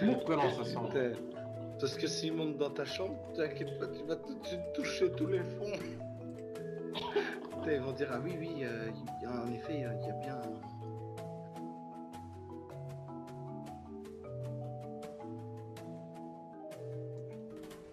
Pourquoi non, ça sent. Parce que s'il monte dans ta chambre, t'inquiète pas, tu vas tout de suite toucher tous les fonds. Ils vont dire, ah oui, oui, en effet, il y a bien...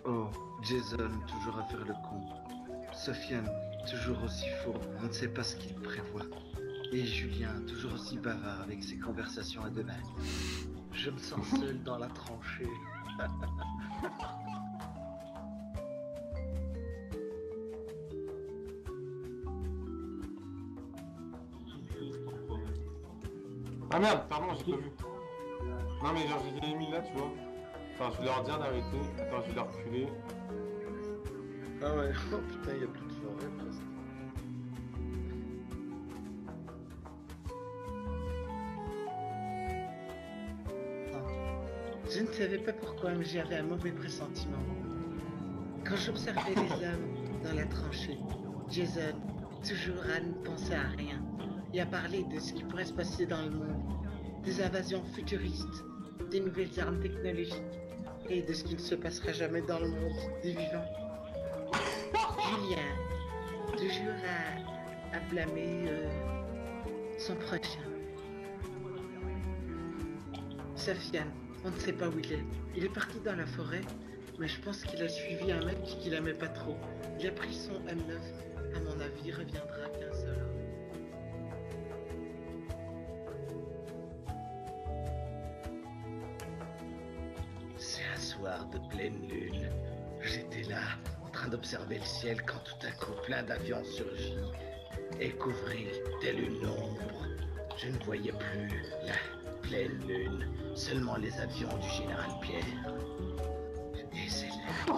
Oh, Jason, toujours à faire le con. Sofiane, toujours aussi faux, on ne sait pas ce qu'il prévoit. Et Julien, toujours aussi bavard avec ses conversations à deux mains. Je me sens seul dans la tranchée. Ah merde, pardon, j'ai pas vu. Non mais genre j'ai mis là, tu vois. Enfin, je vais leur dire d'arrêter. Attends, je vais leur reculer. Ah ouais, oh putain, il n'y a plus de forêt presque. Je ne savais pas pourquoi, mais j'avais un mauvais pressentiment. Quand j'observais les hommes dans la tranchée, Jason, toujours à ne penser à rien, et à parler de ce qui pourrait se passer dans le monde, des invasions futuristes, des nouvelles armes technologiques, et de ce qui ne se passera jamais dans le monde des vivants. Julien, toujours à blâmer son prochain. Sofiane, on ne sait pas où il est. Il est parti dans la forêt, mais je pense qu'il a suivi un mec qu'il aimait pas trop. Il a pris son M9. À mon avis, il reviendra qu'un seul homme. C'est un soir de pleine lune. J'étais là, en train d'observer le ciel, quand tout à coup, plein d'avions surgit et couvrit telle une ombre. Je ne voyais plus la pleine lune, seulement les avions du général Pierre. Et c'est là que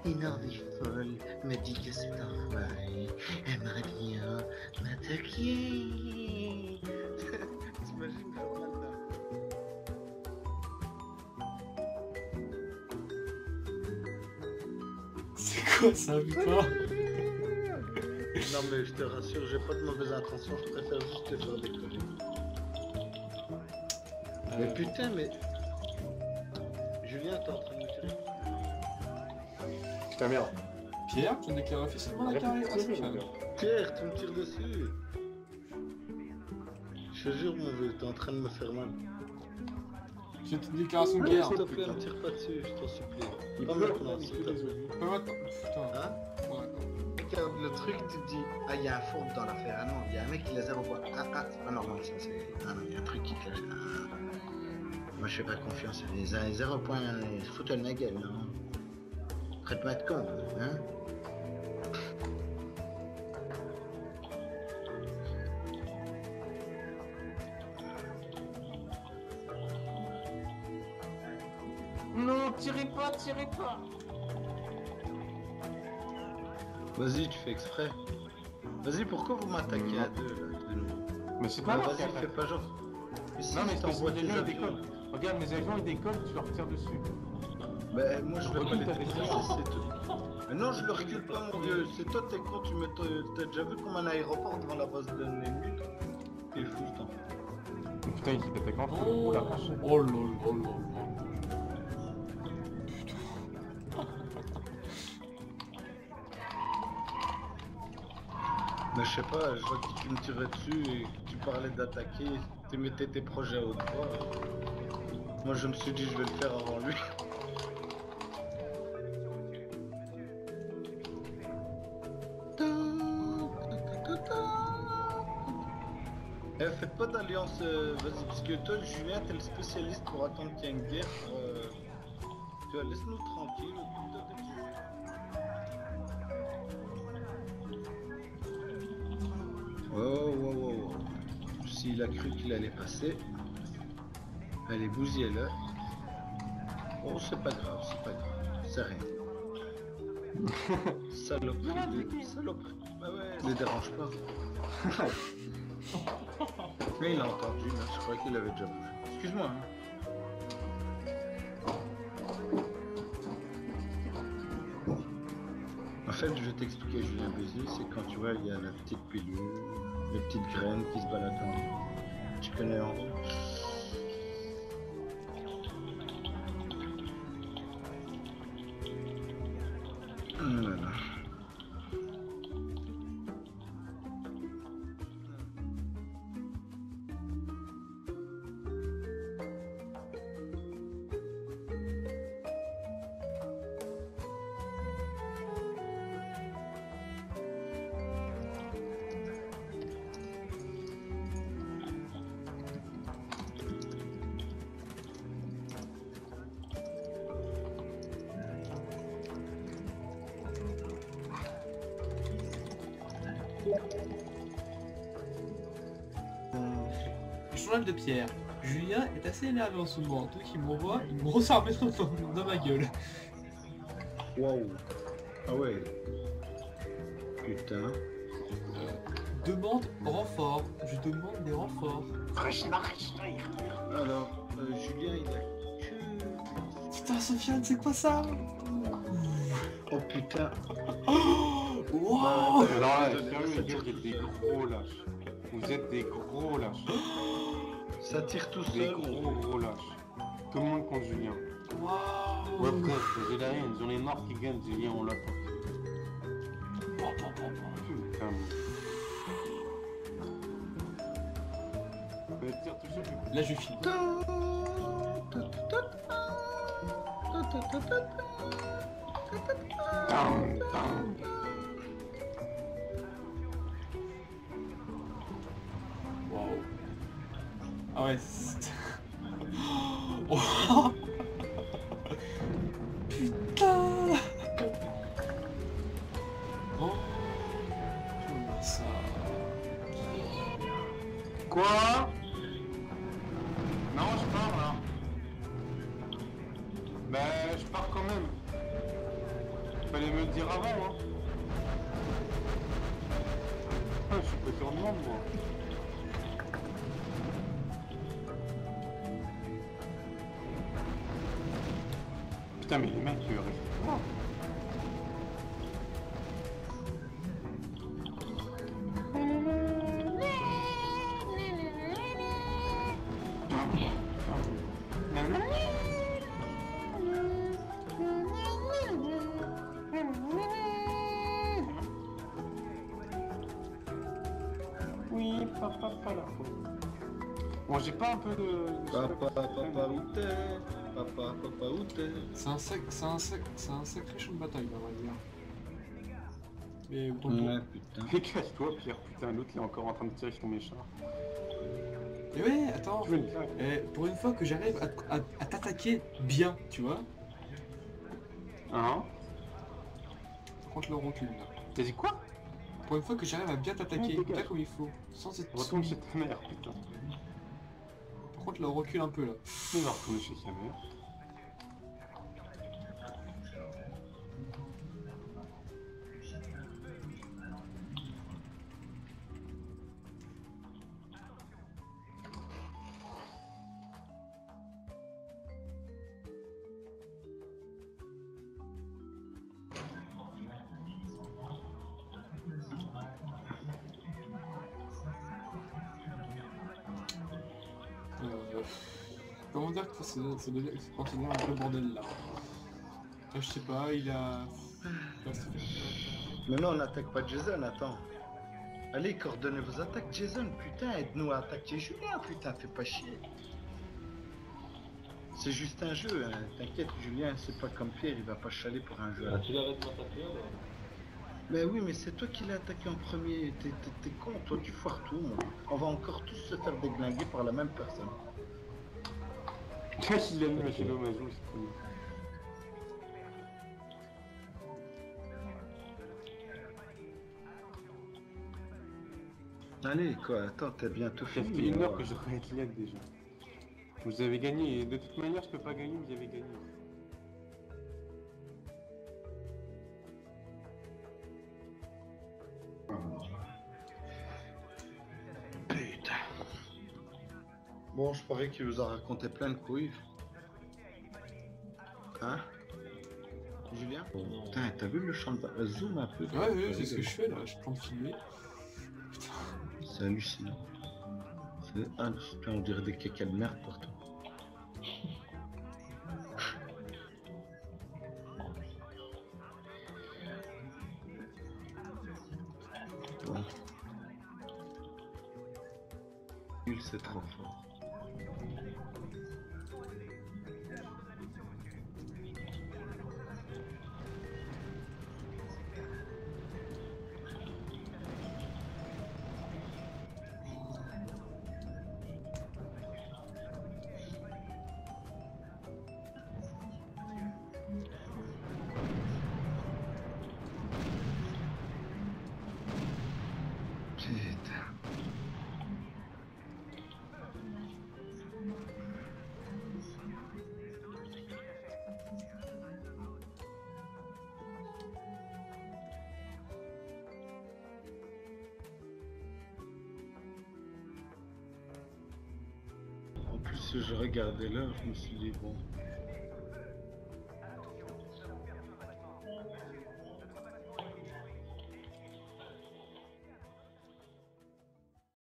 une envie folle me dit que cet enfoiré aimerait bien m'attaquer. T'imagines le journal d'un... C'est quoi ça, putain? Non mais je te rassure, j'ai pas de mauvaises intentions, je préfère juste te faire déconner. Mais putain, mais... Julien, t'es en train de me tirer. Putain merde. Pierre, tu déclares officiellement la carrière à Sofiane. Pierre, tu me tires dessus. Je te jure mon vieux, t'es en train de me faire mal. C'est une déclaration de guerre. S'il te plaît, ne tire pas dessus, je t'en supplie. Il Pas pleut, maintenant, il s'il pleut te des plaît. yeux. Pas maintenant. Putain. Hein? Ouais. Regarde le truc, tu te dis, ah, il y a un fourbe dans l'affaire. Ah non, il y a un mec qui les a revois. Ah, c'est pas normal, ça, c'est... Ah non, il y a un truc qui cloche. Ah. Moi, je fais pas confiance. Les 0 points, ils se foutent de ma gueule, non? Traite-moi de con, hein? Non, tirez pas, tirez pas. Vas-y, tu fais exprès. Vas-y, pourquoi vous m'attaquez à deux, là, de nouveau? Mais c'est pas Bah, grave. vas-y, fais pas genre. Si, Non mais c'est parce que t'envoies les tes avions ils avions. décollent. Regarde, mes avions ils décollent, tu leur tires dessus. Bah, moi, je vais pas Recule les ta déplacer, destination. c'est tout. Mais non, je le recule pas, mon vieux. C'est toi, t'es con, tu mets... T'as déjà vu comme un aéroport devant la base d'un ennemi, toi? T'es fou, ce temps. Putain, il s'est attaqué en feu. Oh, Oh la vache. oh lol, oh lol. Mais je sais pas, je vois que tu me tirais dessus et que tu parlais d'attaquer, tu mettais tes projets à haute voix. Moi, je me suis dit, je vais le faire avant lui. Eh, faites pas d'alliance, vas-y, parce que toi, Julien, t'es le spécialiste pour attendre qu'il y ait une guerre. Tu vois, laisse-nous tranquille. Oh. S'il a cru qu'il allait passer, allez, bousillez-le. Oh, c'est pas grave, c'est rien. Saloperie, saloperie. Bah ouais, ne dérange pas. Mais il a entendu, là, je croyais qu'il avait déjà bougé. Excuse-moi. Hein. En fait, je vais t'expliquer, Julien Bézier, c'est quand tu vois, il y a la petite pilule, les petites graines qui se baladent en... Tu connais en... journal de Pierre. Julien est assez énervé en ce moment, tout qu'il m'envoie une grosse armée dans ma gueule. Waouh. Ah ouais. Putain. Demande renfort. Je demande des renforts. Alors, Julien, il a que... Putain, Sofiane, c'est quoi ça? Oh putain. Wow. Alors là, sérieux, les gars, vous êtes des gros lâches. Vous êtes des gros lâches. Ça tire tout Des seul. gros lâches. Tout le monde contre Julien. Wow. Ouais, bref, j'ai la haine. J'en ai marre qui gagne, Julien, on l'a pas. Putain. Tire tout seul, Là, je filme. Down, down. Wow. Ah ouais, c'est... Oh. Putain. Oh. Comment ça? Quoi? Non, je pars là. Ben, je pars quand même. Fallait me le dire avant, hein. Ah, je suis pété en demande, moi. Putain, mais les mecs, ils restent pas. Oui, papa, pas là. Bon, j'ai pas un peu de... Papa où t'es? Papa où t'es? C'est un sacré champ de bataille, on va dire. Mais autant pour... Ouais, putain. Mais cache-toi, Pierre, putain, l'autre, il est encore en train de tirer sur mes chars. Et ouais, attends. Tu veux une claque? Pour une fois que j'arrive à t'attaquer bien, tu vois. Hein? Par contre, le recul là. T'as dit quoi? Pour une fois que j'arrive à bien t'attaquer, dégage. pas comme il faut, sans être Retourne soumis. chez ta mère, putain. Par contre, le recul un peu là. Il va retourner chez sa mère. Comment dire que ça devient un peu bordel là. Je sais pas, il a... Mais non, on n'attaque pas Jason, attends. Allez, coordonnez vos attaques, Jason. Putain, aide-nous à attaquer Julien, putain, fais pas chier. C'est juste un jeu, hein. T'inquiète, Julien, c'est pas comme Pierre, il va pas chialer pour un jeu. Tu l'arrêtes de m'attaquer là? Mais oui, mais c'est toi qui l'as attaqué en premier. T'es con, toi, tu foires tout, moi. On va encore tous se faire déglinguer par la même personne. Il a mis le chez Mazou, c'est connu. Allez, quoi, attends, t'as bientôt Ça fini. fait une heure alors. que je devrais être LED déjà. Vous avez gagné, et de toute manière je peux pas gagner, vous avez gagné. Putain. Bon, je parie qu'il vous a raconté plein de couilles. Hein? Julien? Putain, t'as vu le champ de... Zoom un peu. Ouais, c'est ce que je fais là, je prends de filmer. C'est hallucinant. C'est hallucinant, on dirait des caca de merde partout. Bon. C'est trop fort. Putain. plus je regardais l'heure, je me suis dit, bon,